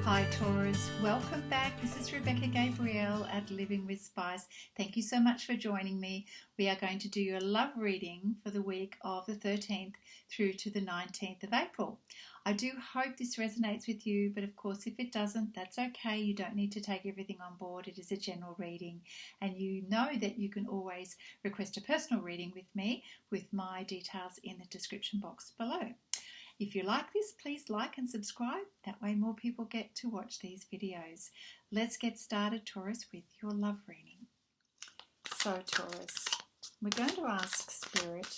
Hi Taurus, welcome back. This is Rebecca Gabrielle at Living with Spice. Thank you so much for joining me. We are going to do your love reading for the week of the 13th through to the 19th of April. I do hope this resonates with you, but of course if it doesn't, that's okay. You don't need to take everything on board. It is a general reading, and you know that you can always request a personal reading with me with my details in the description box below. If you like this, please like and subscribe. That way more people get to watch these videos. Let's get started, Taurus, with your love reading. So, Taurus, we're going to ask Spirit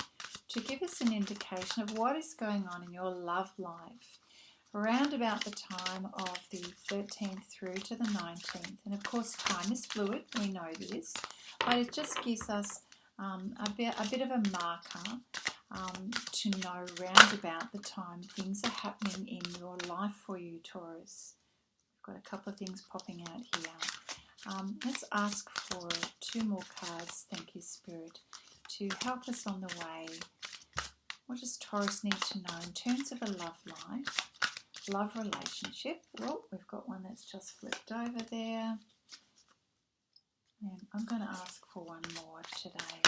to give us an indication of what is going on in your love life around about the time of the 13th through to the 19th. And of course, time is fluid. We know this. But it just gives us a bit of a marker to know round about the time things are happening in your life for you, Taurus. We've got a couple of things popping out here. Let's ask for 2 more cards, thank you, Spirit, to help us on the way. What does Taurus need to know in terms of a love life, love relationship? Well, we've got one that's just flipped over there. And I'm going to ask for one more today.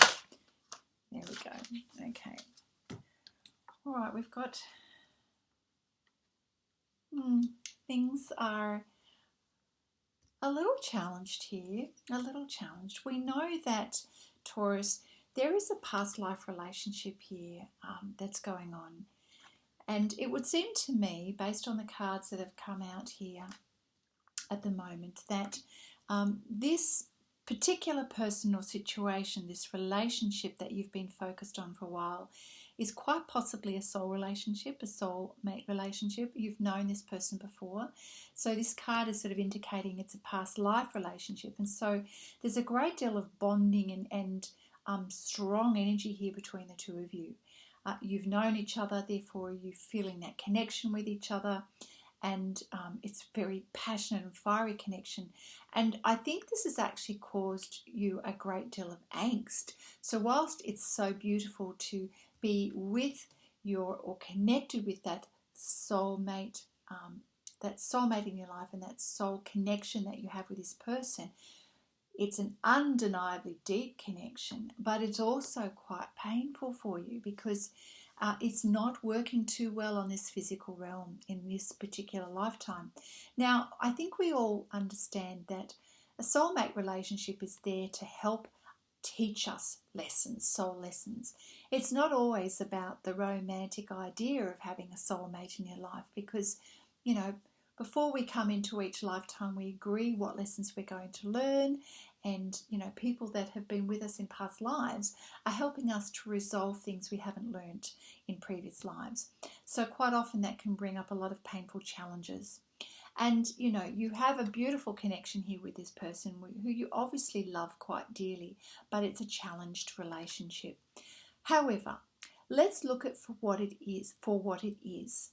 There we go. Okay. All right, we've got things are a little challenged here, a little challenged. We know that, Taurus, there is a past life relationship here that's going on. And it would seem to me, based on the cards that have come out here at the moment, that this particular person or situation, this relationship that you've been focused on for a while, is quite possibly a soul relationship, a soulmate relationship. You've known this person before. So this card is sort of indicating it's a past life relationship. And so there's a great deal of bonding and strong energy here between the two of you. You've known each other, therefore you're feeling that connection with each other. And it's very passionate and fiery connection. And I think this has actually caused you a great deal of angst. So whilst it's so beautiful to be with or connected with that soulmate in your life and that soul connection that you have with this person, it's an undeniably deep connection, but it's also quite painful for you because it's not working too well on this physical realm in this particular lifetime. Now, I think we all understand that a soulmate relationship is there to help teach us lessons, soul lessons. It's not always about the romantic idea of having a soulmate in your life because, you know, before we come into each lifetime, we agree what lessons we're going to learn. And, you know, people that have been with us in past lives are helping us to resolve things we haven't learnt in previous lives. So quite often that can bring up a lot of painful challenges. And, you know, you have a beautiful connection here with this person who you obviously love quite dearly, but it's a challenged relationship. However, let's look at for what it is.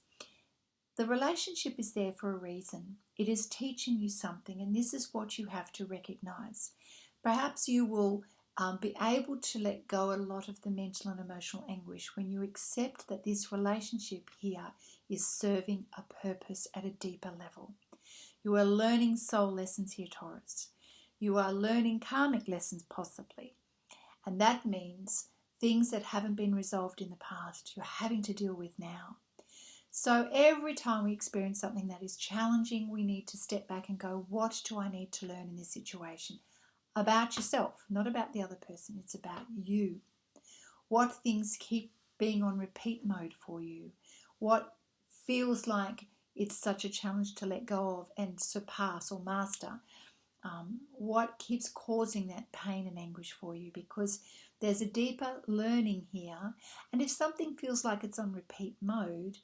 The relationship is there for a reason. It is teaching you something, and this is what you have to recognize. Perhaps you will be able to let go a lot of the mental and emotional anguish when you accept that this relationship here is serving a purpose at a deeper level. You are learning soul lessons here, Taurus. You are learning karmic lessons possibly. And that means things that haven't been resolved in the past, you're having to deal with now. So every time we experience something that is challenging, we need to step back and go, what do I need to learn in this situation? About yourself, not about the other person. It's about you. What things keep being on repeat mode for you? What feels like it's such a challenge to let go of and surpass or master? What keeps causing that pain and anguish for you? Because there's a deeper learning here. And if something feels like it's on repeat mode,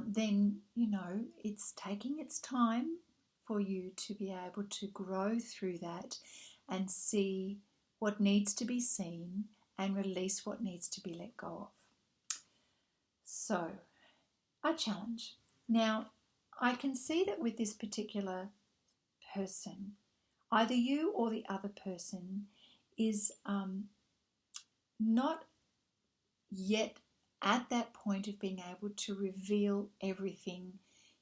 then, you know, it's taking its time for you to be able to grow through that and see what needs to be seen and release what needs to be let go of. So, a challenge. Now, I can see that with this particular person, either you or the other person is not yet at that point of being able to reveal everything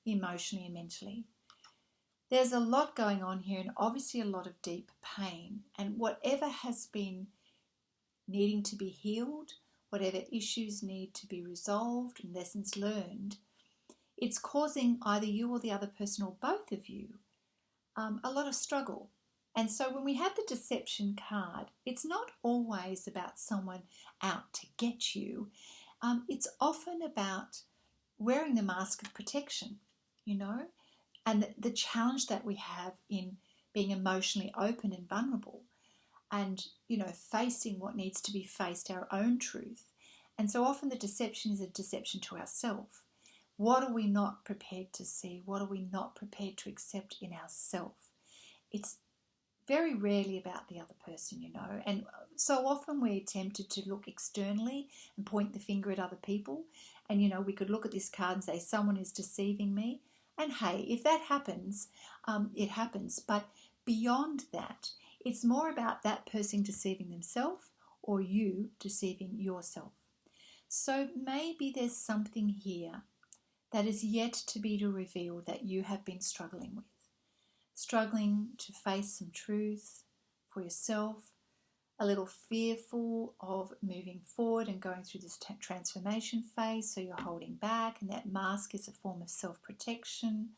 emotionally and mentally. There's a lot going on here, and obviously a lot of deep pain. And whatever has been needing to be healed, whatever issues need to be resolved and lessons learned, it's causing either you or the other person or both of you a lot of struggle. And so when we have the deception card, it's not always about someone out to get you. It's often about wearing the mask of protection, and the challenge that we have in being emotionally open and vulnerable and, facing what needs to be faced, our own truth. And so often the deception is a deception to ourselves. What are we not prepared to see? What are we not prepared to accept in ourselves? It's very rarely about the other person, and so often we're tempted to look externally and point the finger at other people. And, we could look at this card and say, someone is deceiving me. And hey, if that happens, it happens. But beyond that, it's more about that person deceiving themselves or you deceiving yourself. So maybe there's something here that is yet to be revealed that you have been struggling with. Struggling to face some truth for yourself, a little fearful of moving forward and going through this transformation phase, so you're holding back, and that mask is a form of self-protection.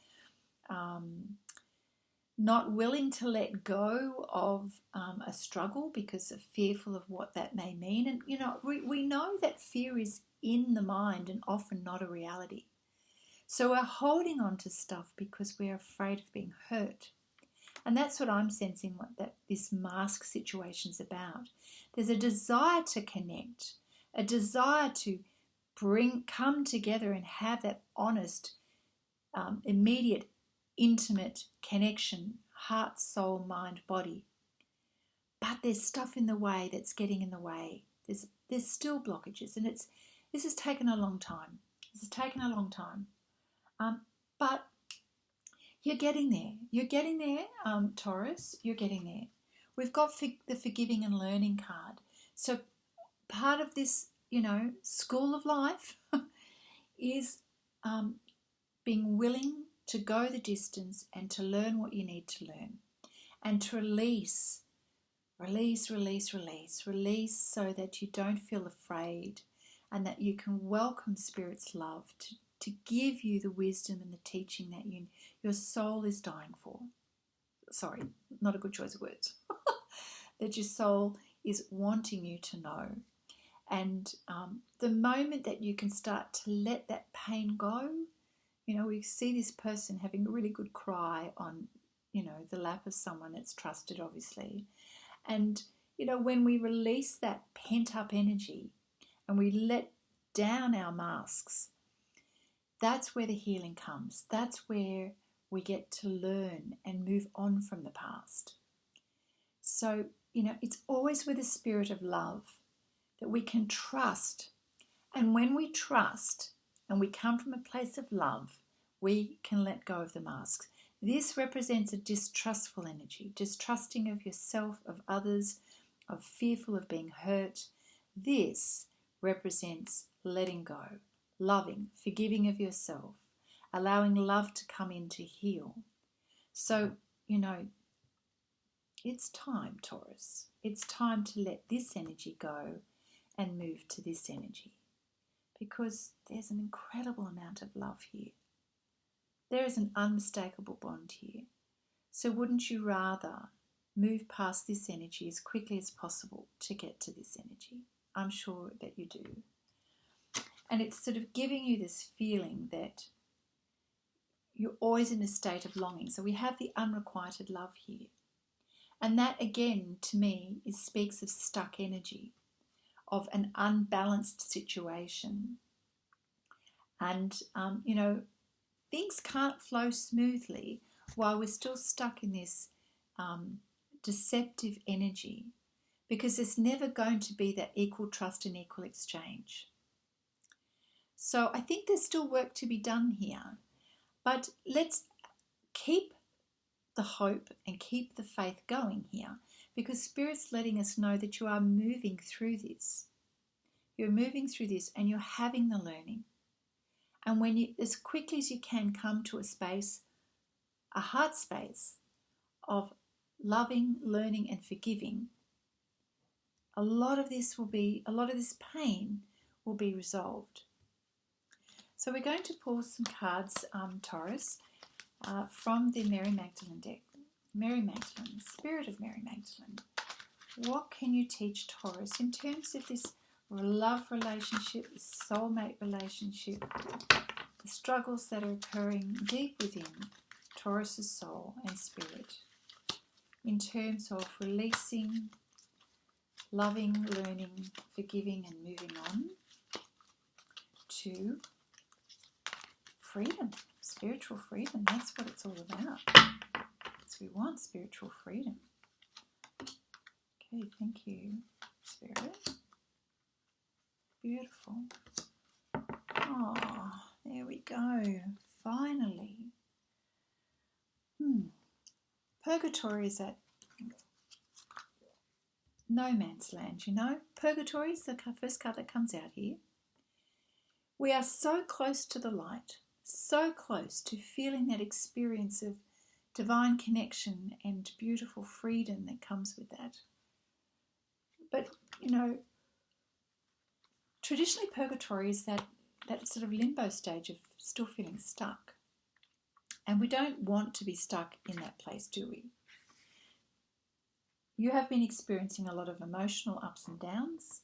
Not willing to let go of a struggle because of fearful of what that may mean. And, we know that fear is in the mind and often not a reality. So we're holding on to stuff because we're afraid of being hurt. And that's what I'm sensing that this mask situation is about. There's a desire to connect, a desire to come together and have that honest, immediate, intimate connection, heart, soul, mind, body. But there's stuff in the way that's getting in the way. There's still blockages, and this has taken a long time. But you're getting there. You're getting there, Taurus. You're getting there. We've got the forgiving and learning card. So part of this, school of life is being willing to go the distance and to learn what you need to learn, and to release so that you don't feel afraid, and that you can welcome Spirit's love to give you the wisdom and the teaching that your soul is dying for. Sorry, not a good choice of words. That your soul is wanting you to know. And the moment that you can start to let that pain go, we see this person having a really good cry on, the lap of someone that's trusted, obviously. And, when we release that pent-up energy and we let down our masks, that's where the healing comes. That's where we get to learn and move on from the past. So, it's always with a spirit of love that we can trust. And when we trust and we come from a place of love, we can let go of the masks. This represents a distrustful energy, distrusting of yourself, of others, of fearful of being hurt. This represents letting go, loving, forgiving of yourself, allowing love to come in to heal. So, it's time, Taurus. It's time to let this energy go and move to this energy, because there's an incredible amount of love here. There is an unmistakable bond here. So wouldn't you rather move past this energy as quickly as possible to get to this energy? I'm sure that you do. And it's sort of giving you this feeling that you're always in a state of longing. So we have the unrequited love here. And that, again, to me, speaks of stuck energy, of an unbalanced situation. And, things can't flow smoothly while we're still stuck in this deceptive energy, because there's never going to be that equal trust and equal exchange. So I think there's still work to be done here, but let's keep the hope and keep the faith going here, because Spirit's letting us know that you are moving through this. You're moving through this and you're having the learning. And when you, as quickly as you can, come to a space, a heart space of loving, learning and forgiving, a lot of this pain will be resolved. So we're going to pull some cards, Taurus, from the Mary Magdalene deck. Mary Magdalene, Spirit of Mary Magdalene. What can you teach Taurus in terms of this love relationship, this soulmate relationship, the struggles that are occurring deep within Taurus's soul and spirit, in terms of releasing, loving, learning, forgiving and moving on to freedom, spiritual freedom. That's what it's all about. So we want spiritual freedom. Okay, thank you, Spirit. Beautiful. Oh, there we go. Finally. Purgatory is at no man's land, you know. Purgatory is the first card that comes out here. We are so close to the light, so close to feeling that experience of divine connection and beautiful freedom that comes with that. But, you know, traditionally purgatory is that sort of limbo stage of still feeling stuck. And we don't want to be stuck in that place, do we? You have been experiencing a lot of emotional ups and downs,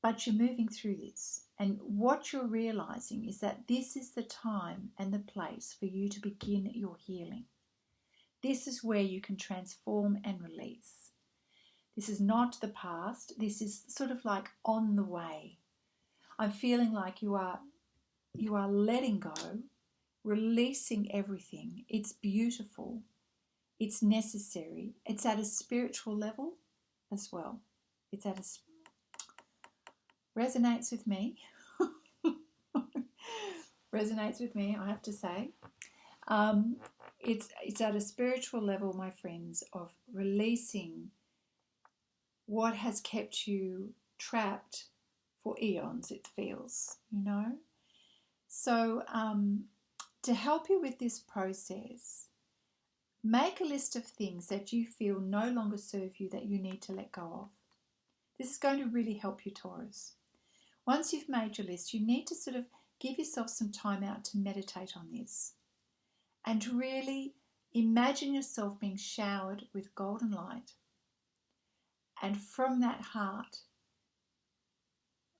but you're moving through this. And what you're realizing is that this is the time and the place for you to begin your healing. This is where you can transform and release. This is not the past. This is sort of like on the way. I'm feeling like you are letting go, releasing everything. It's beautiful. It's necessary. It's at a spiritual level as well. It's at resonates with me. Resonates with me, I have to say. It's at a spiritual level, my friends, of releasing what has kept you trapped for eons, it feels, you know. So to help you with this process, make a list of things that you feel no longer serve you, that you need to let go of. This is going to really help you, Taurus. Once you've made your list, you need to sort of give yourself some time out to meditate on this and to really imagine yourself being showered with golden light. And from that heart,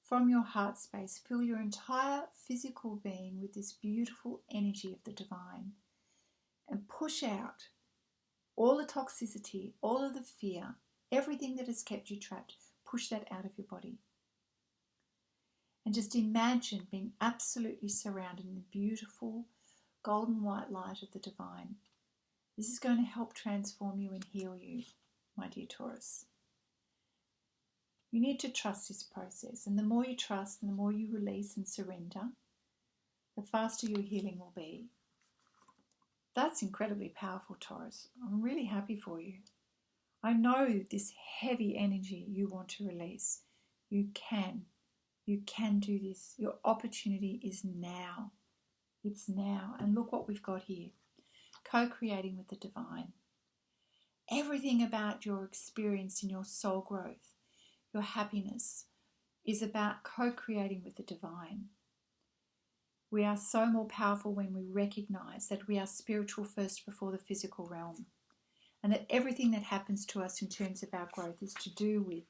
from your heart space, fill your entire physical being with this beautiful energy of the divine and push out all the toxicity, all of the fear, everything that has kept you trapped. Push that out of your body. And just imagine being absolutely surrounded in the beautiful golden white light of the divine. This is going to help transform you and heal you, my dear Taurus. You need to trust this process, and the more you trust and the more you release and surrender, the faster your healing will be. That's incredibly powerful, Taurus. I'm really happy for you. I know this heavy energy you want to release. You can do this. Your opportunity is now. It's now. And look what we've got here. Co-creating with the divine. Everything about your experience in your soul growth, your happiness, is about co-creating with the divine. We are so more powerful when we recognize that we are spiritual first before the physical realm, and that everything that happens to us in terms of our growth is to do with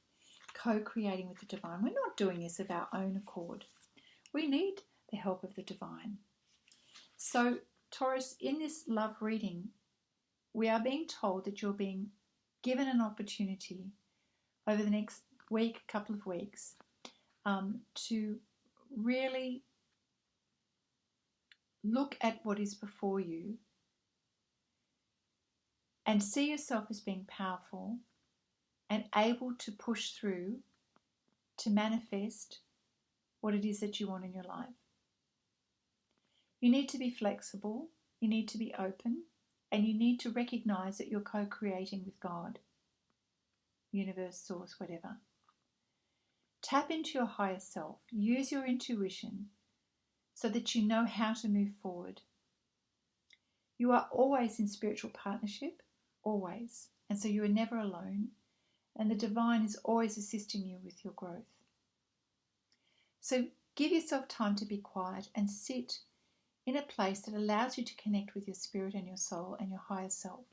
co-creating with the divine. We're not doing this of our own accord. We need the help of the divine. So, Taurus, in this love reading, we are being told that you're being given an opportunity over the next week, couple of weeks, to really look at what is before you and see yourself as being powerful and able to push through to manifest what it is that you want in your life. You need to be flexible, you need to be open, and you need to recognize that you're co-creating with God, universe, source, whatever. Tap into your higher self. Use your intuition so that you know how to move forward. You are always in spiritual partnership, always, and so you are never alone, and the divine is always assisting you with your growth. So give yourself time to be quiet and sit in a place that allows you to connect with your spirit and your soul and your higher self.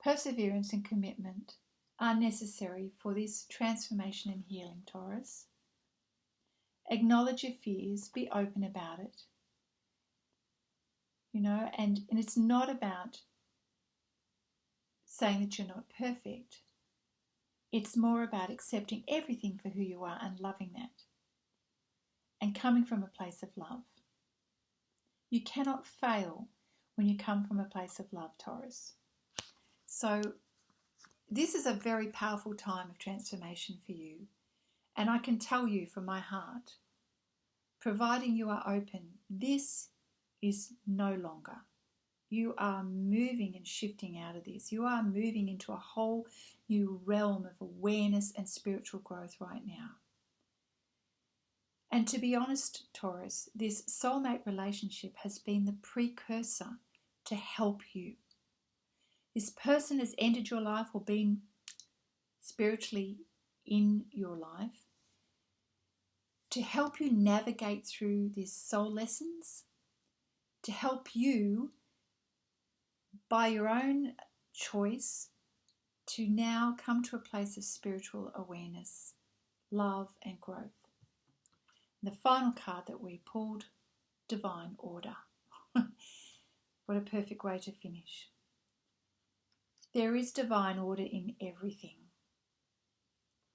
Perseverance and commitment are necessary for this transformation and healing, Taurus. Acknowledge your fears, be open about it. And it's not about saying that you're not perfect. It's more about accepting everything for who you are and loving that. And coming from a place of love. You cannot fail when you come from a place of love, Taurus. So this is a very powerful time of transformation for you. And I can tell you from my heart, providing you are open, this is no longer. You are moving and shifting out of this. You are moving into a whole new realm of awareness and spiritual growth right now. And to be honest, Taurus, this soulmate relationship has been the precursor to help you. This person has entered your life or been spiritually in your life to help you navigate through these soul lessons, to help you by your own choice to now come to a place of spiritual awareness, love and growth. The final card that we pulled, Divine Order. What a perfect way to finish. There is divine order in everything.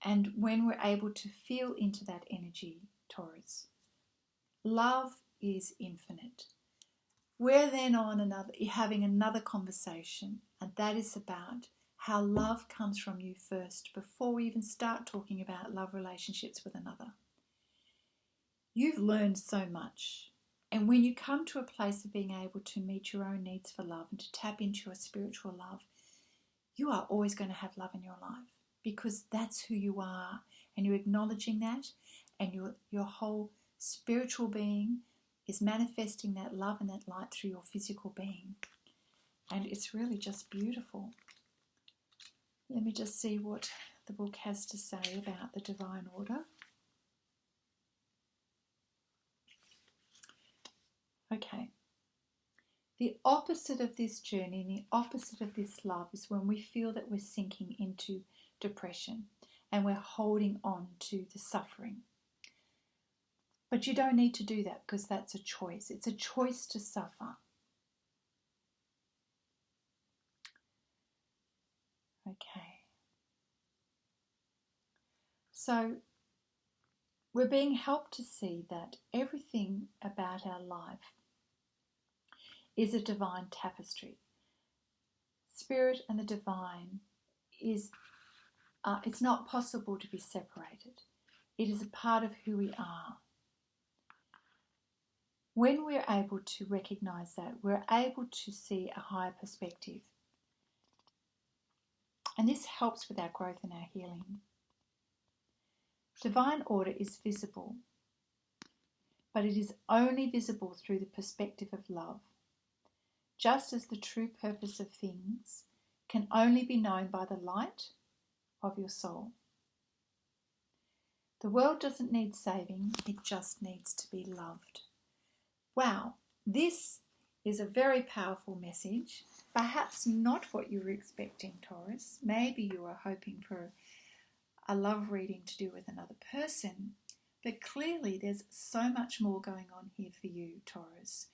And when we're able to feel into that energy, Taurus, love is infinite. We're then having another conversation, and that is about how love comes from you first before we even start talking about love relationships with another. You've learned so much. And when you come to a place of being able to meet your own needs for love and to tap into your spiritual love, you are always going to have love in your life because that's who you are. And you're acknowledging that, and your whole spiritual being is manifesting that love and that light through your physical being. And it's really just beautiful. Let me just see what the book has to say about the divine order. Okay. The opposite of this journey and the opposite of this love is when we feel that we're sinking into depression and we're holding on to the suffering. But you don't need to do that because that's a choice. It's a choice to suffer. Okay. So we're being helped to see that everything about our life is a divine tapestry. Spirit and the divine is, it's not possible to be separated. It is a part of who we are. When we're able to recognize that, we're able to see a higher perspective. And this helps with our growth and our healing. Divine order is visible, but it is only visible through the perspective of love. Just as the true purpose of things can only be known by the light of your soul. The world doesn't need saving, it just needs to be loved. Wow, this is a very powerful message. Perhaps not what you were expecting, Taurus. Maybe you were hoping for a love reading to do with another person, but clearly there's so much more going on here for you, Taurus,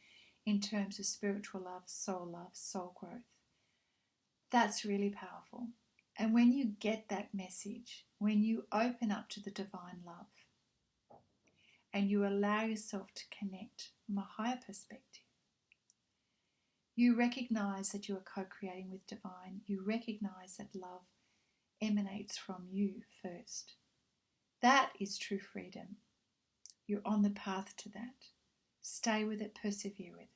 in terms of spiritual love, soul growth. That's really powerful. And when you get that message, when you open up to the divine love and you allow yourself to connect from a higher perspective, you recognize that you are co-creating with divine. You recognize that love emanates from you first. That is true freedom. You're on the path to that. Stay with it, persevere with it.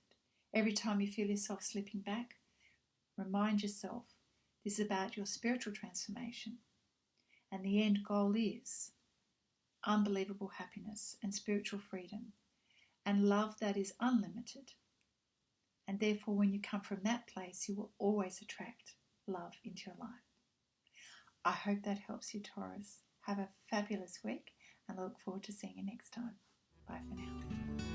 Every time you feel yourself slipping back, remind yourself this is about your spiritual transformation. And the end goal is unbelievable happiness and spiritual freedom and love that is unlimited. And therefore, when you come from that place, you will always attract love into your life. I hope that helps you, Taurus. Have a fabulous week and I look forward to seeing you next time. Bye for now.